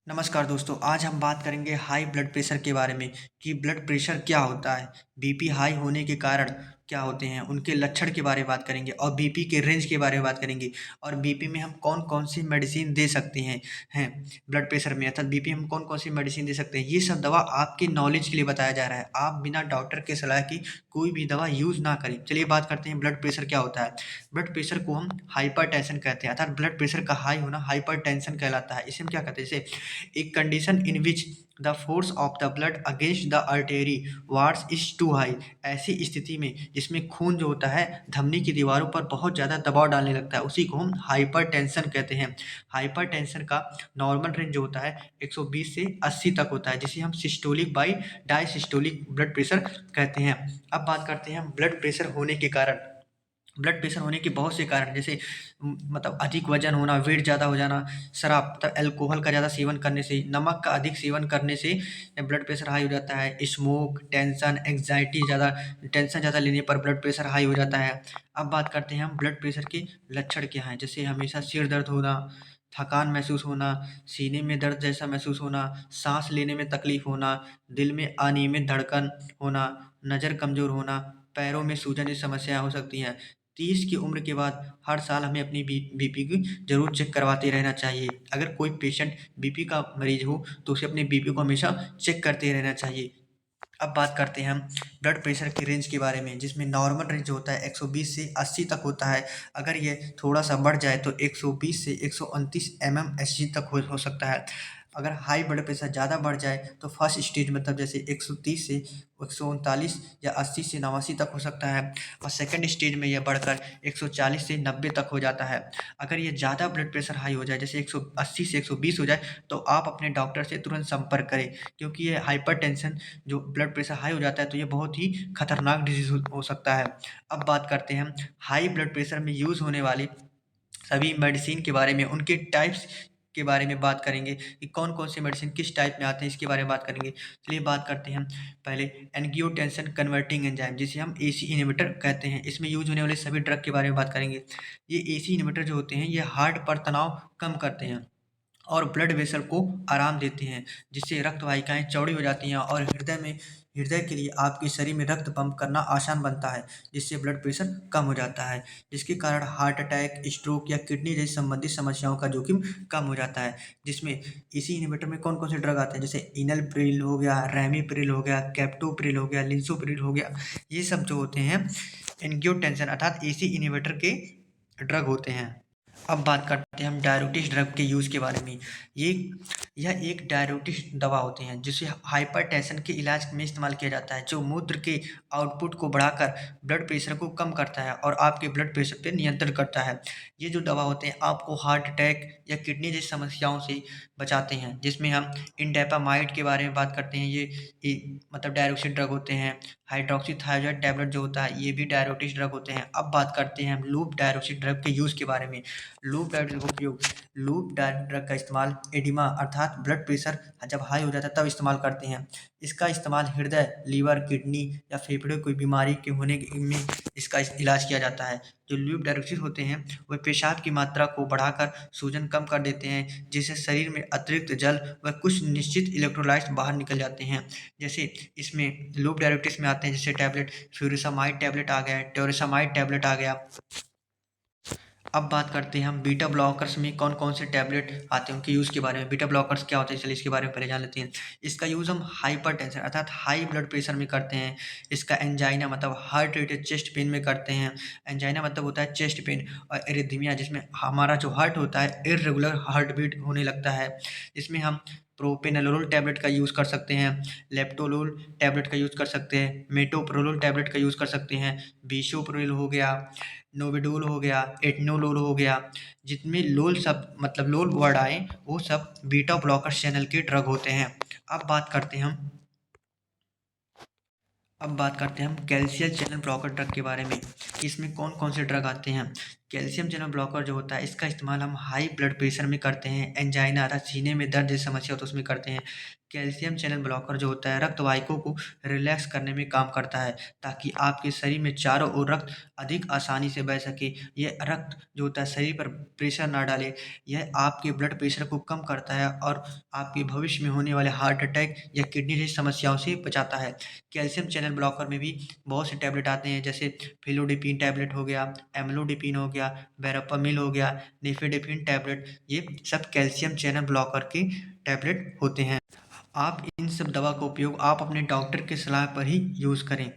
नमस्कार दोस्तों, आज हम बात करेंगे हाई ब्लड प्रेशर के बारे में कि ब्लड प्रेशर क्या होता है, बीपी हाई होने के कारण क्या होते हैं, उनके लक्षण के बारे में बात करेंगे और बीपी के रेंज के बारे में बात करेंगे और बीपी में हम कौन-कौन सी मेडिसिन दे सकते हैं ब्लड प्रेशर में अर्थात बीपी हम कौन-कौन सी मेडिसिन दे सकते हैं। ये सब दवा आपके नॉलेज के लिए बताया जा रहा है। आप बिना डॉक्टर के सलाह की कोई भी दवा यूज़ ना करें। चलिए बात करते हैं ब्लड प्रेशर क्या होता है। ब्लड प्रेशर को हम हाइपरटेंशन कहते हैं अर्थात ब्लड प्रेशर का हाई होना हाइपरटेंशन कहलाता है। इसे हम क्या कहते हैं, जैसे एक condition in which the force of the blood against the artery walls is too high. ऐसी स्थिति में जिसमें खून जो होता है धमनी की दीवारों पर बहुत ज़्यादा दबाव डालने लगता है, उसी को हम हाइपरटेंशन कहते हैं। हाइपरटेंशन का नॉर्मल रेंज जो होता है 120 से 80 तक होता है, जिसे हम systolic by diastolic blood pressure कहते हैं। अब बात करते हैं हम ब्लड प्रेशर होने के कारण। ब्लड प्रेशर होने के बहुत से कारण, जैसे मतलब अधिक वजन होना, वेट ज़्यादा हो जाना, शराब मतलब अल्कोहल का ज़्यादा सेवन करने से, नमक का अधिक सेवन करने से ब्लड प्रेशर हाई हो जाता है। स्मोक, टेंशन, एंग्जाइटी, टेंशन ज़्यादा लेने पर ब्लड प्रेशर हाई हो जाता है। अब बात करते हैं हम ब्लड प्रेशर के लक्षण क्या हैं, जैसे हमेशा सिर दर्द होना, थकान महसूस होना, सीने में दर्द जैसा महसूस होना, सांस लेने में तकलीफ होना, दिल में अनियमित धड़कन होना, नज़र कमज़ोर होना, पैरों में सूजन जैसी समस्याएं हो सकती हैं। 30 की उम्र के बाद हर साल हमें अपनी बीपी की ज़रूर चेक करवाते रहना चाहिए। अगर कोई पेशेंट बीपी का मरीज़ हो तो उसे अपने बीपी को हमेशा चेक करते रहना चाहिए। अब बात करते हैं हम ब्लड प्रेशर की रेंज के बारे में, जिसमें नॉर्मल रेंज होता है 120 से 80 तक होता है। अगर ये थोड़ा-सा बढ़ जाए तो 120 से 129 mmHg तक हो सकता है। अगर हाई ब्लड प्रेशर ज़्यादा बढ़ जाए तो फर्स्ट स्टेज मतलब जैसे 130 से 139 या 80 से 89 तक हो सकता है और सेकंड स्टेज में यह बढ़कर 140 से 90 तक हो जाता है। अगर ये ज़्यादा ब्लड प्रेशर हाई हो जाए, जैसे 180 से 120 हो जाए, तो आप अपने डॉक्टर से तुरंत संपर्क करें, क्योंकि ये हाइपरटेंशन जो ब्लड प्रेशर हाई हो जाता है तो ये बहुत ही खतरनाक डिजीज़ हो सकता है। अब बात करते हैं हम हाई ब्लड प्रेशर में यूज़ होने वाली सभी मेडिसिन के बारे में, उनके टाइप्स के बारे में बात करेंगे कि कौन-कौन से मेडिसिन किस टाइप में आते हैं, इसके बारे में बात करेंगे। चलिए बात करते हैं हम पहले एंजियोटेंसिन कन्वर्टिंग एंजाइम, जिसे हम एसी इन्हिबिटर कहते हैं। इसमें यूज़ होने वाले सभी ड्रग के बारे में बात करेंगे। ये एसी इन्हिबिटर जो होते हैं ये हार्ट पर तनाव कम करते हैं और ब्लड वेसल को आराम देते हैं, जिससे रक्त वाहिकाएँ चौड़ी हो जाती हैं और हृदय के लिए आपके शरीर में रक्त पंप करना आसान बनता है, जिससे ब्लड प्रेशर कम हो जाता है, जिसके कारण हार्ट अटैक, स्ट्रोक या किडनी जैसी संबंधित समस्याओं का जोखिम कम हो जाता है। जिसमें इसी इन्हिबिटर में कौन-कौन से ड्रग आते हैं, जैसे इनलप्रिल हो गया, रैमीप्रिल हो गया, कैप्टोप्रिल हो गया, लिंसोप्रिल हो गया। ये सब जो होते हैं एंजियोटेंसिन अर्थात एसी इन्हिबिटर के ड्रग होते हैं। अब बात करते हैं हम डायबिटीज ड्रग के यूज़ के बारे में। ये यह एक डायबिटीज दवा होती हैं जिसे हाइपरटेंशन के इलाज में इस्तेमाल किया जाता है, जो मूत्र के आउटपुट को बढ़ाकर ब्लड प्रेशर को कम करता है और आपके ब्लड प्रेशर पे नियंत्रण करता है। ये जो दवा होते हैं आपको हार्ट अटैक या किडनी जैसी समस्याओं से बचाते हैं, जिसमें हम इंडेपामाइड के बारे में बात करते हैं। ये मतलब डायरोक्सिन ड्रग होते हैं। हाइड्रोक्सीथायरॉइड टैबलेट जो होता है ये भी डायबिटीज ड्रग होते हैं। अब बात करते हैं हम लूप डायरोक्सिन ड्रग के यूज़ के बारे में। लूप डायट ड्रग का इस्तेमाल एडिमा अर्थात ब्लड प्रेशर जब हाई हो जाता है तब इस्तेमाल करते हैं। इसका इस्तेमाल हृदय, लीवर, किडनी या फेफड़े कोई बीमारी के होने में इसका इलाज किया जाता है। जो लूप डायरोक्सिन होते हैं वह पेशाब की मात्रा को बढ़ाकर सूजन कम कर देते हैं, जिससे शरीर में अतिरिक्त जल व कुछ निश्चित इलेक्ट्रोलाइट्स बाहर निकल जाते हैं। जैसे इसमें लूप डायरेक्टिस में आते हैं, जैसे टैबलेट फ्यूरिसामाइड टैबलेट आ गया, टोरिसामाइड टैबलेट आ गया। अब बात करते हैं हम बीटा ब्लॉकर्स में कौन-कौन से टैबलेट आते हैं, उनके यूज़ के बारे में। बीटा ब्लॉकर्स क्या होते हैं, चलिए इसके बारे में पहले जान लेते हैं। इसका यूज़ हम हाइपरटेंशन अर्थात हाई ब्लड प्रेशर में करते हैं। इसका एंजाइना मतलब हार्ट रिलेटेड चेस्ट पेन में करते हैं। एंजाइना मतलब होता है चेस्ट पेन और एरिथमिया, जिसमें हमारा जो हार्ट होता है इर्रेगुलर हार्ट बीट होने लगता है। इसमें हम प्रोपेनलोल टैबलेट का यूज़ कर सकते हैं, लेप्टोलोल टैबलेट का यूज़ कर सकते हैं, मेटोप्रोलोल टैबलेट का यूज़ कर सकते हैं, बिसोप्रोल हो गया, नोविडोल हो गया, एटनोलोल हो गया। जितने लोल सब मतलब लोल वर्ड आए वो सब बीटा ब्लॉकर चैनल के ड्रग होते हैं। अब बात करते हैं हम अब बात करते हैं हम कैल्शियम चैनल ब्लॉकर ड्रग के बारे में। इसमें कौन कौन से ड्रग आते हैं। कैल्शियम चैनल ब्लॉकर जो होता है इसका इस्तेमाल हम हाई ब्लड प्रेशर में करते हैं, एंजाइना अर्थात सीने में दर्द जैसी समस्या हो तो उसमें करते हैं। कैल्शियम चैनल ब्लॉकर जो होता है रक्त वाहिकाओं को रिलैक्स करने में काम करता है, ताकि आपके शरीर में चारों ओर रक्त अधिक आसानी से बह सके। यह रक्त जो होता है शरीर पर प्रेशर ना डाले, यह आपके ब्लड प्रेशर को कम करता है और आपके भविष्य में होने वाले हार्ट अटैक या किडनी जैसी समस्याओं से बचाता है। कैल्शियम चैनल ब्लॉकर में भी बहुत से टैबलेट आते हैं, जैसे फेलोडिपीन टैबलेट हो गया, एम्लोडिपीन हो गया, वेरापामिल हो गया, निफेडेफिन टैबलेट, ये सब कैल्शियम चैनल ब्लॉकर के टैबलेट होते हैं। आप इन सब दवा का उपयोग आप अपने डॉक्टर की सलाह पर ही यूज़ करें।